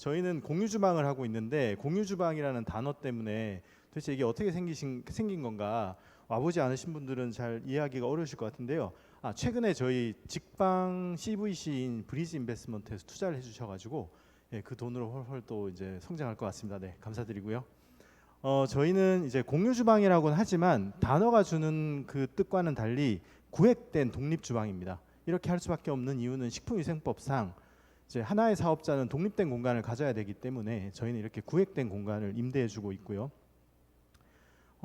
저희는 공유주방을 하고 있는데 공유주방이라는 단어 때문에 도대체 이게 어떻게 생긴 건가 와보지 않으신 분들은 잘 이해하기가 어려우실 것 같은데요. 최근에 저희 직방 CVC인 브리지 인베스트먼트에서 투자를 해주셔가지고 그 돈으로 헐헐 또 이제 성장할 것 같습니다. 네, 감사드리고요. 저희는 이제 공유주방이라고는 하지만 단어가 주는 그 뜻과는 달리 구획된 독립주방입니다. 이렇게 할 수밖에 없는 이유는 식품위생법상 이제 하나의 사업자는 독립된 공간을 가져야 되기 때문에 저희는 이렇게 구획된 공간을 임대해주고 있고요.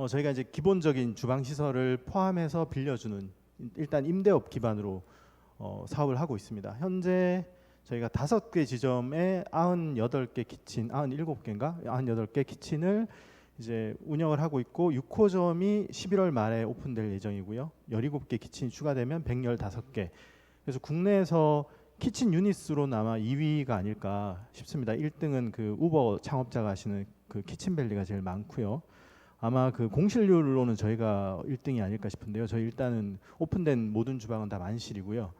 저희가 이제 기본적인 주방 시설을 포함해서 빌려주는 일단 임대업 기반으로 사업을 하고 있습니다. 현재 저희가 5개 지점에 98개 키친, 97개인가? 98개 키친을 이제 운영을 하고 있고 6호점이 11월 말에 오픈될 예정이고요. 17개 키친이 추가되면 115개. 그래서 국내에서 키친 유닛으로는 아마 2위가 아닐까 싶습니다. 1등은 그 우버 창업자가 하시는 그 키친밸리가 제일 많고요. 아마 그 공실률로는 저희가 1등이 아닐까 싶은데요. 저희 일단은 오픈된 모든 주방은 다 만실이고요.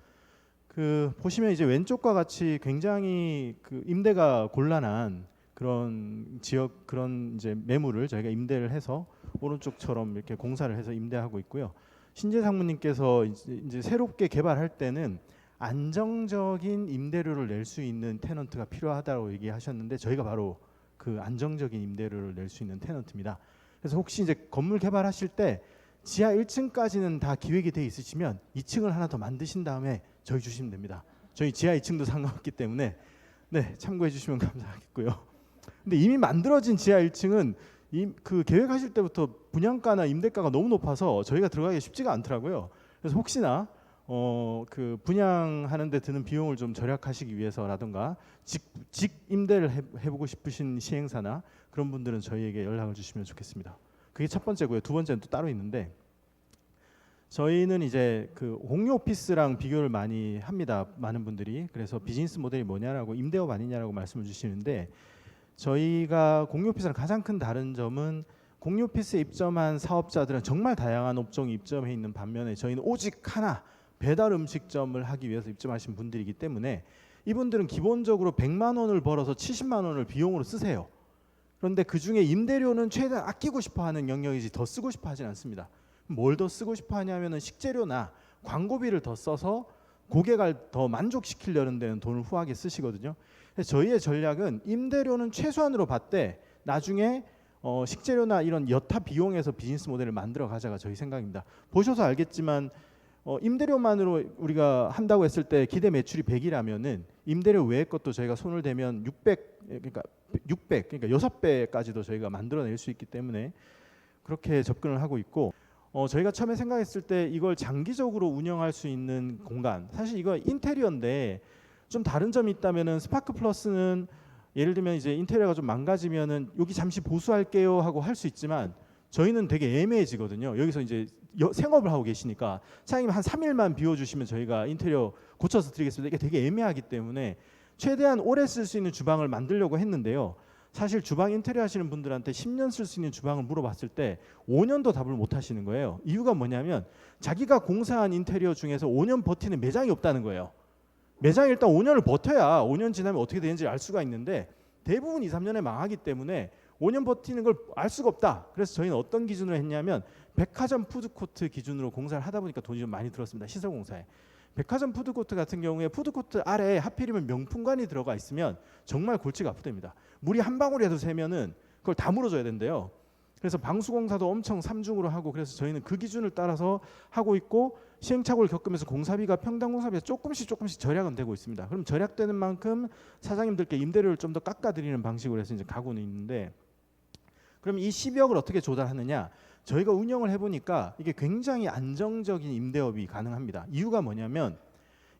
그 보시면 이제 왼쪽과 같이 굉장히 그 임대가 곤란한 그런 지역 그런 이제 매물을 저희가 임대를 해서 오른쪽처럼 이렇게 공사를 해서 임대하고 있고요. 신재 상무님께서 이제 새롭게 개발할 때는 안정적인 임대료를 낼 수 있는 테넌트가 필요하다고 얘기하셨는데 저희가 바로 그 안정적인 임대료를 낼 수 있는 테넌트입니다. 그래서 혹시 이제 건물 개발하실 때 지하 1층까지는 다 기획이 돼 있으시면 2층을 하나 더 만드신 다음에 저희 주시면 됩니다. 저희 지하 2층도 상관없기 때문에 네, 참고해 주시면 감사하겠고요. 근데 이미 만들어진 지하 1층은 그 계획하실 때부터 분양가나 임대가가 너무 높아서 저희가 들어가기 쉽지가 않더라고요. 그래서 혹시나 그 분양하는 데 드는 비용을 좀 절약하시기 위해서라든가 직 임대를 해보고 싶으신 시행사나 그런 분들은 저희에게 연락을 주시면 좋겠습니다. 그게 첫 번째고요. 두 번째는 또 따로 있는데 저희는 이제 그 공유 오피스랑 비교를 많이 합니다. 많은 분들이. 그래서 비즈니스 모델이 뭐냐라고 임대업 아니냐라고 말씀을 주시는데 저희가 공유 오피스랑 가장 큰 다른 점은 공유 오피스에 입점한 사업자들은 정말 다양한 업종이 입점해 있는 반면에 저희는 오직 하나 배달 음식점을 하기 위해서 입점하신 분들이기 때문에 이분들은 기본적으로 100만 원을 벌어서 70만 원을 비용으로 쓰세요. 그런데 그중에 임대료는 최대한 아끼고 싶어하는 영역이지 더 쓰고 싶어하진 않습니다. 뭘 더 쓰고 싶어하냐면은 식재료나 광고비를 더 써서 고객을 더 만족시키려는 데는 돈을 후하게 쓰시거든요. 그래서 저희의 전략은 임대료는 최소한으로 받되 나중에 식재료나 이런 여타 비용에서 비즈니스 모델을 만들어 가자가 저희 생각입니다. 보셔서 알겠지만 임대료만으로 우리가 한다고 했을 때 기대 매출이 100이라면은 임대료 외의 것도 저희가 손을 대면 600 그러니까 6배까지도 저희가 만들어낼 수 있기 때문에 그렇게 접근을 하고 있고 저희가 처음에 생각했을 때 이걸 장기적으로 운영할 수 있는 공간 사실 이거 인테리어인데 좀 다른 점이 있다면은 스파크 플러스는 예를 들면 이제 인테리어가 좀 망가지면은 여기 잠시 보수할게요 하고 할 수 있지만 저희는 되게 애매해지거든요. 여기서 이제 생업을 하고 계시니까 사장님 한 3일만 비워주시면 저희가 인테리어 고쳐서 드리겠습니다. 이게 되게 애매하기 때문에 최대한 오래 쓸 수 있는 주방을 만들려고 했는데요. 사실 주방 인테리어 하시는 분들한테 10년 쓸 수 있는 주방을 물어봤을 때 5년도 답을 못 하시는 거예요. 이유가 뭐냐면 자기가 공사한 인테리어 중에서 5년 버티는 매장이 없다는 거예요. 매장이 일단 5년을 버텨야 5년 지나면 어떻게 되는지 알 수가 있는데 대부분 2, 3년에 망하기 때문에 5년 버티는 걸 알 수가 없다. 그래서 저희는 어떤 기준으로 했냐면 백화점 푸드코트 기준으로 공사를 하다 보니까 돈이 좀 많이 들었습니다. 시설공사에. 백화점 푸드코트 같은 경우에 푸드코트 아래에 하필이면 명품관이 들어가 있으면 정말 골치가 아프답니다. 물이 한 방울이라도 새면은 그걸 다 물어줘야 된대요. 그래서 방수공사도 엄청 삼중으로 하고 그래서 저희는 그 기준을 따라서 하고 있고 시행착오를 겪으면서 공사비가 평당 공사비가 조금씩 절약은 되고 있습니다. 그럼 절약되는 만큼 사장님들께 임대료를 좀 더 깎아드리는 방식으로 해서 이제 가고는 있는데 그럼 이 10억을 어떻게 조달하느냐? 저희가 운영을 해보니까 이게 굉장히 안정적인 임대업이 가능합니다. 이유가 뭐냐면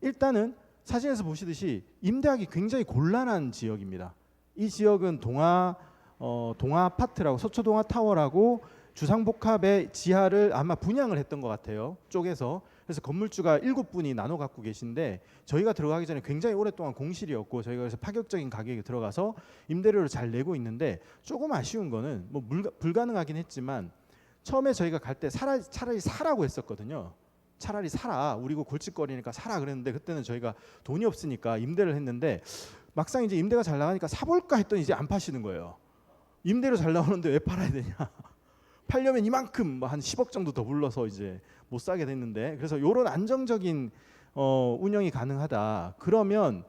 일단은 사진에서 보시듯이 임대하기 굉장히 곤란한 지역입니다. 이 지역은 동아 아파트라고 서초동아 타워라고 주상복합의 지하를 아마 분양을 했던 것 같아요. 쪼개서. 그래서 건물주가 7분이 나눠 갖고 계신데 저희가 들어가기 전에 굉장히 오랫동안 공실이었고 저희가 그래서 파격적인 가격에 들어가서 임대료를 잘 내고 있는데 조금 아쉬운 거는 뭐 불가능하긴 했지만 처음에 저희가 갈 때 차라리 사라고 했었거든요. 차라리 사라. 우리 이거 골칫거리니까 사라 그랬는데 그때는 저희가 돈이 없으니까 임대를 했는데 막상 이제 임대가 잘 나가니까 사볼까 했더니 이제 안 파시는 거예요. 임대료 잘 나오는데 왜 팔아야 되냐? 팔려면 이만큼 뭐한 10억 정도 더 불러서 이제 못 사게 됐는데, 그래서 이런 안정적인 운영이 가능하다. 그러면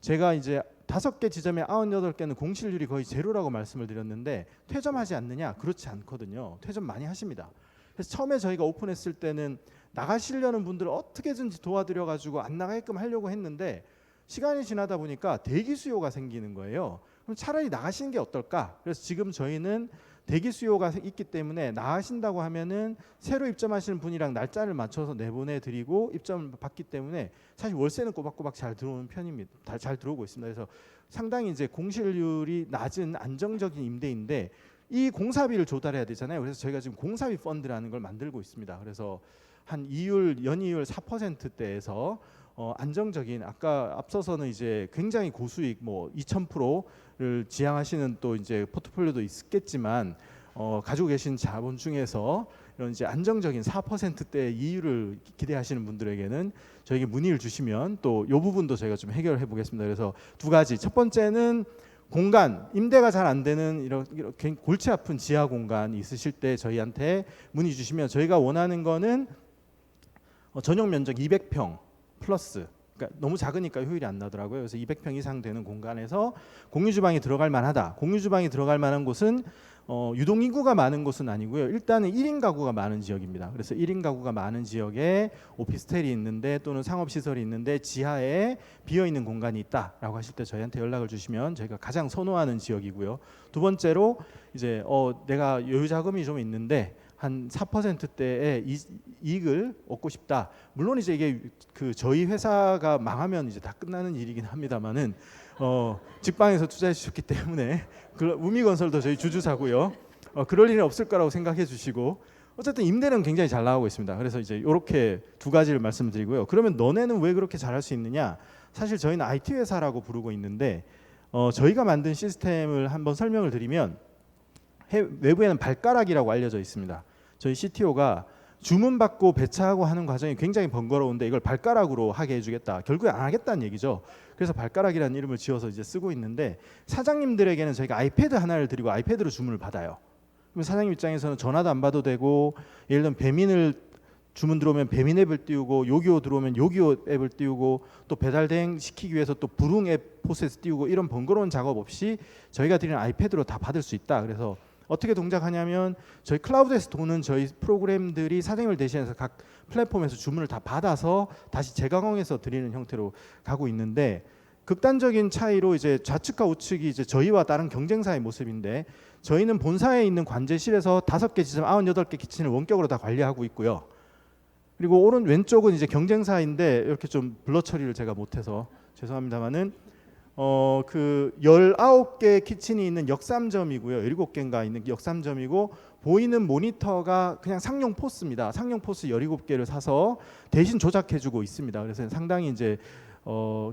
제가 이제 5개 지점에 98개는 공실률이 거의 제로라고 말씀을 드렸는데 퇴점하지 않느냐? 그렇지 않거든요. 퇴점 많이 하십니다. 그래서 처음에 저희가 오픈했을 때는 나가시려는 분들을 어떻게든지 도와드려 가지고 안 나가게끔 하려고 했는데 시간이 지나다 보니까 대기 수요가 생기는 거예요. 그럼 차라리 나가시는 게 어떨까? 그래서 지금 저희는 대기 수요가 있기 때문에 나가신다고 하면은 새로 입점하시는 분이랑 날짜를 맞춰서 내보내 드리고 입점을 받기 때문에 사실 월세는 꼬박꼬박 잘 들어오는 편입니다. 잘 들어오고 있습니다. 그래서 상당히 이제 공실률이 낮은 안정적인 임대인데 이 공사비를 조달해야 되잖아요. 그래서 저희가 지금 공사비 펀드라는 걸 만들고 있습니다. 그래서 한 연이율 4%대에서 안정적인, 아까 앞서서는 이제 굉장히 고수익 뭐 2000%를 지향하시는 또 이제 포트폴리오도 있겠지만 가지고 계신 자본 중에서 이런 이제 안정적인 4%대 이율을 기대하시는 분들에게는 저에게 문의를 주시면 또 이 부분도 저희가 좀 해결해 보겠습니다. 그래서 두 가지, 첫 번째는 공간, 임대가 잘 안 되는 이렇게 골치 아픈 지하 공간이 있으실 때 저희한테 문의 주시면 저희가 원하는 거는 전용 면적 200평 플러스, 그러니까 너무 작으니까 효율이 안 나더라고요. 그래서 200평 이상 되는 공간에서 공유 주방이 들어갈 만하다. 공유 주방이 들어갈 만한 곳은 유동 인구가 많은 곳은 아니고요. 일단은 1인 가구가 많은 지역입니다. 그래서 1인 가구가 많은 지역에 오피스텔이 있는데 또는 상업 시설이 있는데 지하에 비어 있는 공간이 있다라고 하실 때 저희한테 연락을 주시면 저희가 가장 선호하는 지역이고요. 두 번째로 이제 내가 여유 자금이 좀 있는데 한 4%대의 이익을 얻고 싶다. 물론 이제 이게 그 저희 회사가 망하면 이제 다 끝나는 일이긴 합니다만은 직방에서 투자해 주셨기 때문에 우미건설도 저희 주주사고요. 그럴 일은 없을 거라고 생각해 주시고 어쨌든 임대는 굉장히 잘 나가고 있습니다. 그래서 이제 이렇게 두 가지를 말씀드리고요. 그러면 너네는 왜 그렇게 잘할 수 있느냐? 사실 저희는 IT 회사라고 부르고 있는데 저희가 만든 시스템을 한번 설명을 드리면 외부에는 발가락이라고 알려져 있습니다. 저희 CTO가 주문받고 배차하고 하는 과정이 굉장히 번거로운데 이걸 발가락으로 하게 해주겠다. 결국에 안 하겠다는 얘기죠. 그래서 발가락이라는 이름을 지어서 이제 쓰고 있는데 사장님들에게는 저희가 아이패드 하나를 드리고 아이패드로 주문을 받아요. 그럼 사장님 입장에서는 전화도 안 받아도 되고, 예를 들면 배민을 주문 들어오면 배민 앱을 띄우고 요기요 들어오면 요기요 앱을 띄우고 또 배달 대행 시키기 위해서 또 부릉 앱 포스에서 띄우고 이런 번거로운 작업 없이 저희가 드리는 아이패드로 다 받을 수 있다. 그래서 어떻게 동작하냐면 저희 클라우드에서 도는 저희 프로그램들이 사장님을 대신해서 각 플랫폼에서 주문을 다 받아서 다시 재가공해서 드리는 형태로 가고 있는데, 극단적인 차이로 이제 좌측과 우측이 이제 저희와 다른 경쟁사의 모습인데 저희는 본사에 있는 관제실에서 5개 지점 98개 키친을 원격으로 다 관리하고 있고요. 그리고 왼쪽은 이제 경쟁사인데 이렇게 좀 블러 처리를 제가 못해서 죄송합니다만은 그 19개 키친이 있는 역삼점이고요. 7개인가 있는 역삼점이고 보이는 모니터가 그냥 상용 포스입니다. 상용 포스 17개를 사서 대신 조작해주고 있습니다. 그래서 상당히 이제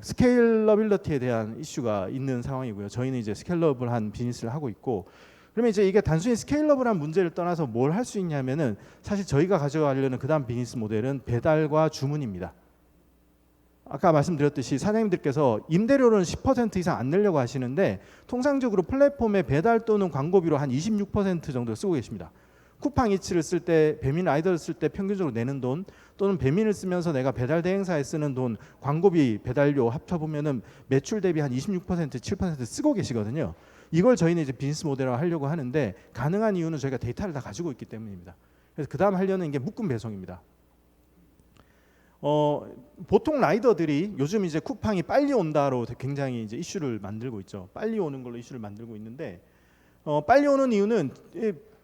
스케일러빌리티에 대한 이슈가 있는 상황이고요. 저희는 이제 스케일러블한 비즈니스를 하고 있고, 그러면 이제 이게 단순히 스케일러블한 문제를 떠나서 뭘 할 수 있냐면은 사실 저희가 가져가려는 그다음 비즈니스 모델은 배달과 주문입니다. 아까 말씀드렸듯이 사장님들께서 임대료는 10% 이상 안 내려고 하시는데 통상적으로 플랫폼에 배달 또는 광고비로 한 26% 정도 쓰고 계십니다. 쿠팡 이츠를 쓸 때, 배민 라이더를 쓸 때 평균적으로 내는 돈, 또는 배민을 쓰면서 내가 배달 대행사에 쓰는 돈, 광고비, 배달료 합쳐보면은 매출 대비 한 26%, 7% 쓰고 계시거든요. 이걸 저희는 이제 비즈니스 모델화 하려고 하는데 가능한 이유는 저희가 데이터를 다 가지고 있기 때문입니다. 그래서 그 다음 하려는 게 묶음 배송입니다. 보통 라이더들이 요즘 이제 쿠팡이 빨리 온다로 굉장히 이제 이슈를 만들고 있죠. 빨리 오는 걸로 이슈를 만들고 있는데 빨리 오는 이유는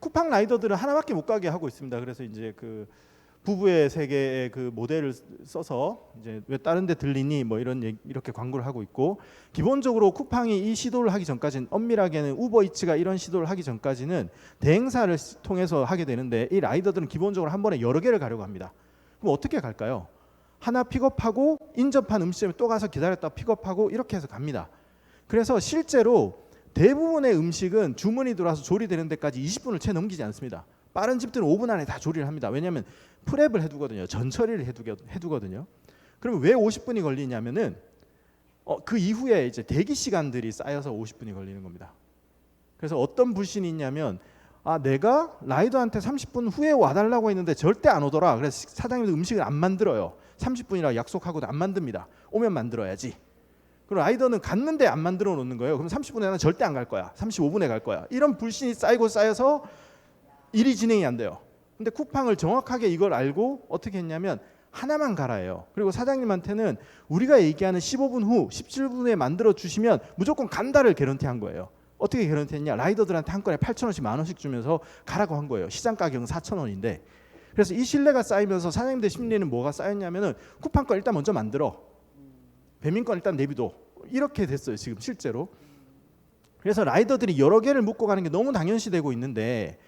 쿠팡 라이더들은 하나밖에 못 가게 하고 있습니다. 그래서 이제 그 부부의 세계의 그 모델을 써서 이제 왜 다른 데 들리니 뭐 이렇게 광고를 하고 있고, 기본적으로 쿠팡이 이 시도를 하기 전까지는 엄밀하게는 우버이츠가 이런 시도를 하기 전까지는 대행사를 통해서 하게 되는데 이 라이더들은 기본적으로 한 번에 여러 개를 가려고 합니다. 그럼 어떻게 갈까요? 하나 픽업하고 인접한 음식점에 또 가서 기다렸다 픽업하고 이렇게 해서 갑니다. 그래서 실제로 대부분의 음식은 주문이 들어와서 조리되는 데까지 20분을 채 넘기지 않습니다. 빠른 집들은 5분 안에 다 조리를 합니다. 왜냐하면 프랩을 해두거든요. 전처리를 해두거든요. 그러면 왜 50분이 걸리냐면은 그 이후에 이제 대기 시간들이 쌓여서 50분이 걸리는 겁니다. 그래서 어떤 불신이 있냐면 내가 라이더한테 30분 후에 와달라고 했는데 절대 안 오더라. 그래서 사장님도 음식을 안 만들어요. 30분이라고 약속하고도 안 만듭니다. 오면 만들어야지. 그럼 라이더는 갔는데 안 만들어 놓는 거예요. 그럼 30분에 나는 절대 안 갈 거야. 35분에 갈 거야. 이런 불신이 쌓이고 쌓여서 일이 진행이 안 돼요. 근데 쿠팡을 정확하게 이걸 알고 어떻게 했냐면 하나만 가라예요. 그리고 사장님한테는 우리가 얘기하는 15분 후 17분에 만들어 주시면 무조건 간다를 개런티한 거예요. 어떻게 개런티했냐? 라이더들한테 한 건에 8,000원씩 10,000원씩 주면서 가라고 한 거예요. 시장 가격은 4,000원인데. 그래서 이 신뢰가 쌓이면서 사장님들 심리는 뭐가 쌓였냐면은 쿠팡 건 일단 먼저 만들어. 배민 건 일단 내비둬. 이렇게 됐어요. 지금 실제로. 그래서 라이더들이 여러 개를 묶고 가는 게 너무 당연시되고 있는데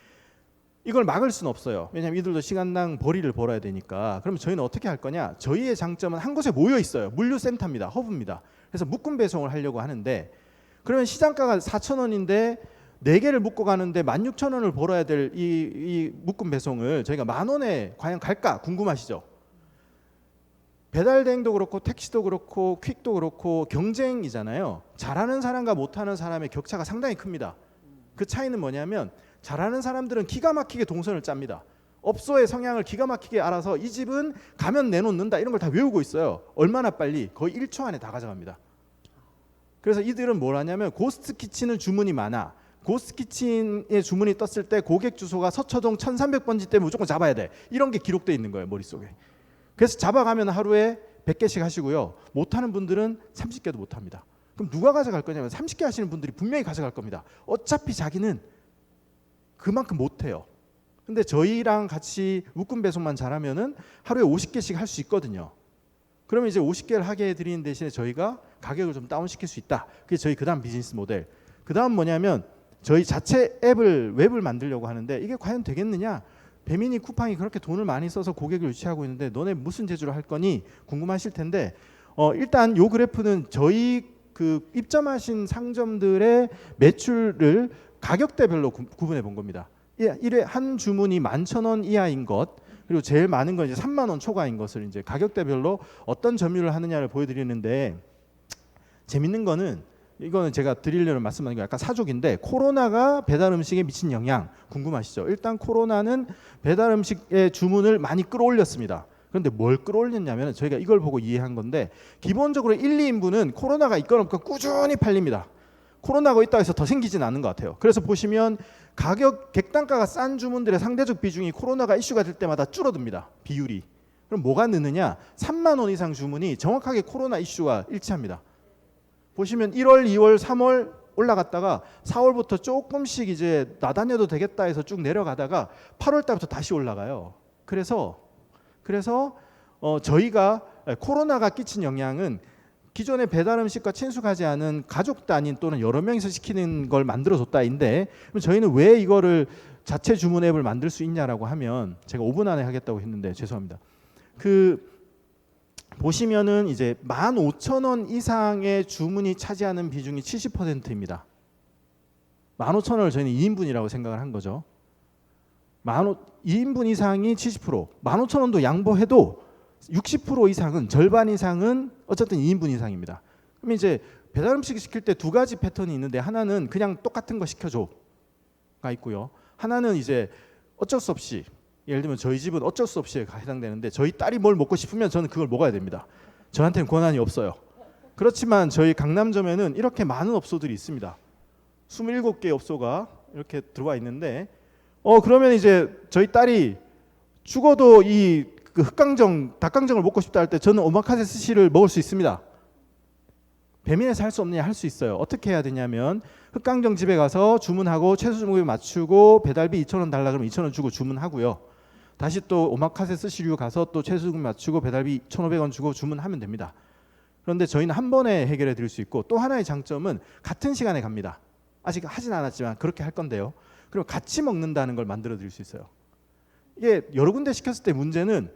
이걸 막을 수는 없어요. 왜냐하면 이들도 시간당 벌이를 벌어야 되니까. 그러면 저희는 어떻게 할 거냐? 저희의 장점은 한 곳에 모여 있어요. 물류센터입니다. 허브입니다. 그래서 묶음 배송을 하려고 하는데 그러면 시장가가 4,000원인데 4개를 묶고 가는데 16,000원을 벌어야 될 이 묶음 배송을 저희가 10,000원에 과연 갈까 궁금하시죠? 배달대행도 그렇고 택시도 그렇고 퀵도 그렇고 경쟁이잖아요. 잘하는 사람과 못하는 사람의 격차가 상당히 큽니다. 그 차이는 뭐냐면 잘하는 사람들은 기가 막히게 동선을 짭니다. 업소의 성향을 기가 막히게 알아서 이 집은 가면 내놓는다 이런 걸 다 외우고 있어요. 얼마나 빨리? 거의 1초 안에 다 가져갑니다. 그래서 이들은 뭘 하냐면 고스트 키친은 주문이 많아. 고스트 키친의 주문이 떴을 때 고객 주소가 서초동 1300번지 때문에 무조건 잡아야 돼. 이런 게 기록되어 있는 거예요. 머릿속에. 그래서 잡아가면 하루에 100개씩 하시고요. 못하는 분들은 30개도 못합니다. 그럼 누가 가져갈 거냐면 30개 하시는 분들이 분명히 가져갈 겁니다. 어차피 자기는 그만큼 못해요. 근데 저희랑 같이 묶음 배송만 잘하면은 하루에 50개씩 할 수 있거든요. 그러면 이제 50개를 하게 해드리는 대신에 저희가 가격을 좀 다운시킬 수 있다. 그게 저희 그다음 비즈니스 모델. 그다음 뭐냐면 저희 자체 웹을 만들려고 하는데 이게 과연 되겠느냐? 배민이 쿠팡이 그렇게 돈을 많이 써서 고객을 유치하고 있는데 너네 무슨 제조를 할 거니 궁금하실 텐데 일단 요 그래프는 저희 그 입점하신 상점들의 매출을 가격대별로 구분해 본 겁니다. 1회 한 주문이 11,000원 이하인 것 그리고 제일 많은 건 이제 3만 원 초과인 것을 이제 가격대별로 어떤 점유를 하느냐를 보여드리는데 재밌는 거는 이거는 제가 드리려는 말씀하는 게 약간 사족인데 코로나가 배달 음식에 미친 영향 궁금하시죠? 일단 코로나는 배달 음식의 주문을 많이 끌어올렸습니다. 그런데 뭘 끌어올렸냐면 저희가 이걸 보고 이해한 건데 기본적으로 1, 2인분은 코로나가 있건 없건 꾸준히 팔립니다. 코로나가 있다고 해서 더 생기진 않는 것 같아요. 그래서 보시면 가격 객단가가 싼 주문들의 상대적 비중이 코로나가 이슈가 될 때마다 줄어듭니다. 비율이. 그럼 뭐가 느느냐? 3만 원 이상 주문이 정확하게 코로나 이슈와 일치합니다. 보시면 1월, 2월, 3월 올라갔다가 4월부터 조금씩 이제 나다녀도 되겠다 해서 쭉 내려가다가 8월 달부터 다시 올라가요. 그래서 저희가 코로나가 끼친 영향은 기존의 배달 음식과 친숙하지 않은 가족 단위 또는 여러 명이서 시키는 걸 만들어줬다인데 그럼 저희는 왜 이거를 자체 주문 앱을 만들 수 있냐라고 하면 제가 5분 안에 하겠다고 했는데 죄송합니다. 보시면은 이제 15,000원 이상의 주문이 차지하는 비중이 70%입니다. 15,000원을 저희는 2인분이라고 생각을 한 거죠. 2인분 이상이 70%, 15,000원도 양보해도 60% 이상은 절반 이상은 어쨌든 2인분 이상입니다. 그럼 이제 배달 음식 시킬 때 두 가지 패턴이 있는데 하나는 그냥 똑같은 거 시켜줘가 있고요. 하나는 이제 어쩔 수 없이 예를 들면 저희 집은 어쩔 수 없이에 해당되는데 저희 딸이 뭘 먹고 싶으면 저는 그걸 먹어야 됩니다. 저한테는 권한이 없어요. 그렇지만 저희 강남점에는 이렇게 많은 업소들이 있습니다. 27개의 업소가 이렇게 들어와 있는데 그러면 이제 저희 딸이 죽어도 그 닭강정을 먹고 싶다 할 때 저는 오마카세 스시를 먹을 수 있습니다. 배민에서 할 수 없느냐? 할 수 있어요. 어떻게 해야 되냐면 흑강정 집에 가서 주문하고 최소 주문비 맞추고 배달비 2,000원 달라 그러면 2,000원 주고 주문하고요. 다시 또 오마카세 스시류 가서 또 최소 주문비 맞추고 배달비 1,500원 주고 주문하면 됩니다. 그런데 저희는 한 번에 해결해 드릴 수 있고 또 하나의 장점은 같은 시간에 갑니다. 아직 하진 않았지만 그렇게 할 건데요. 그리고 같이 먹는다는 걸 만들어 드릴 수 있어요. 이게 여러 군데 시켰을 때 문제는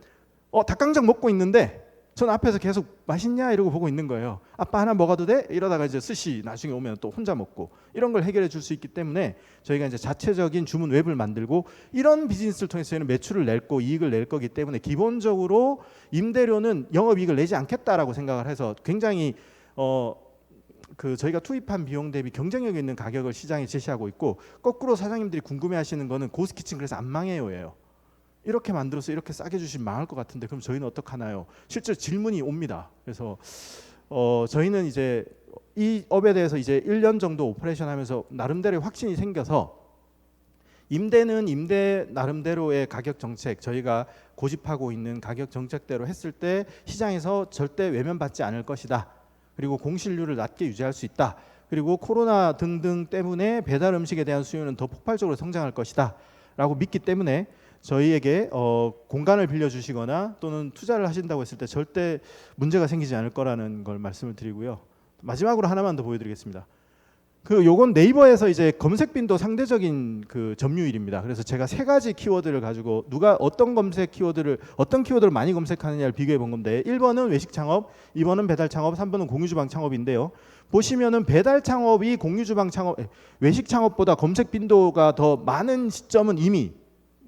닭강정 먹고 있는데 전 앞에서 계속 맛있냐 이러고 보고 있는 거예요. 아빠 하나 먹어도 돼? 이러다가 이제 스시 나중에 오면 또 혼자 먹고 이런 걸 해결해 줄 수 있기 때문에 저희가 이제 자체적인 주문 웹을 만들고 이런 비즈니스를 통해서 저희는 매출을 낼 거 이익을 낼 거기 때문에 기본적으로 임대료는 영업이익을 내지 않겠다라고 생각을 해서 굉장히 저희가 투입한 비용 대비 경쟁력 있는 가격을 시장에 제시하고 있고, 거꾸로 사장님들이 궁금해하시는 거는 고스키친 그래서 안 망해요예요. 이렇게 만들어서 이렇게 싸게 주시면 망할 것 같은데 그럼 저희는 어떡하나요? 실제로 질문이 옵니다. 그래서 저희는 이제 이 업에 대해서 이제 1년 정도 오퍼레이션 하면서 나름대로 확신이 생겨서 임대는 임대 나름대로의 가격 정책, 저희가 고집하고 있는 가격 정책대로 했을 때 시장에서 절대 외면받지 않을 것이다. 그리고 공실률을 낮게 유지할 수 있다. 그리고 코로나 등등 때문에 배달 음식에 대한 수요는 더 폭발적으로 성장할 것이다 라고 믿기 때문에 저희에게 공간을 빌려주시거나 또는 투자를 하신다고 했을 때 절대 문제가 생기지 않을 거라는 걸 말씀을 드리고요. 마지막으로 하나만 더 보여드리겠습니다. 요건 네이버에서 이제 검색 빈도 상대적인 점유율입니다. 그래서 제가 세 가지 키워드를 가지고 누가 어떤 키워드를 많이 검색하느냐를 비교해 본 건데, 1번은 외식 창업, 2번은 배달 창업, 3번은 공유 주방 창업인데요. 보시면은 배달 창업이 공유 주방 창업, 외식 창업보다 검색 빈도가 더 많은 시점은 이미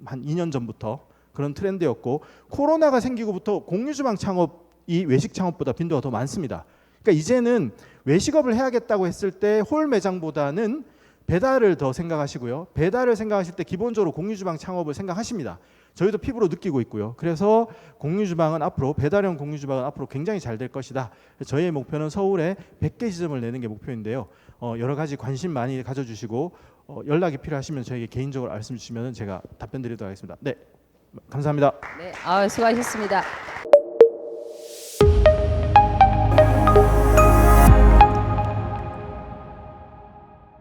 한 2년 전부터 그런 트렌드였고, 코로나가 생기고부터 공유 주방 창업이 외식 창업보다 빈도가 더 많습니다. 그러니까 이제는 외식업을 해야겠다고 했을 때 홀 매장보다는 배달을 더 생각하시고요. 배달을 생각하실 때 기본적으로 공유주방 창업을 생각하십니다. 저희도 피부로 느끼고 있고요. 그래서 공유주방은 앞으로, 배달형 공유주방은 앞으로 굉장히 잘 될 것이다. 저희의 목표는 서울에 100개 지점을 내는 게 목표인데요. 여러 가지 관심 많이 가져주시고 연락이 필요하시면 저에게 개인적으로 말씀 주시면 제가 답변 드리도록 하겠습니다. 네, 감사합니다. 네, 수고하셨습니다.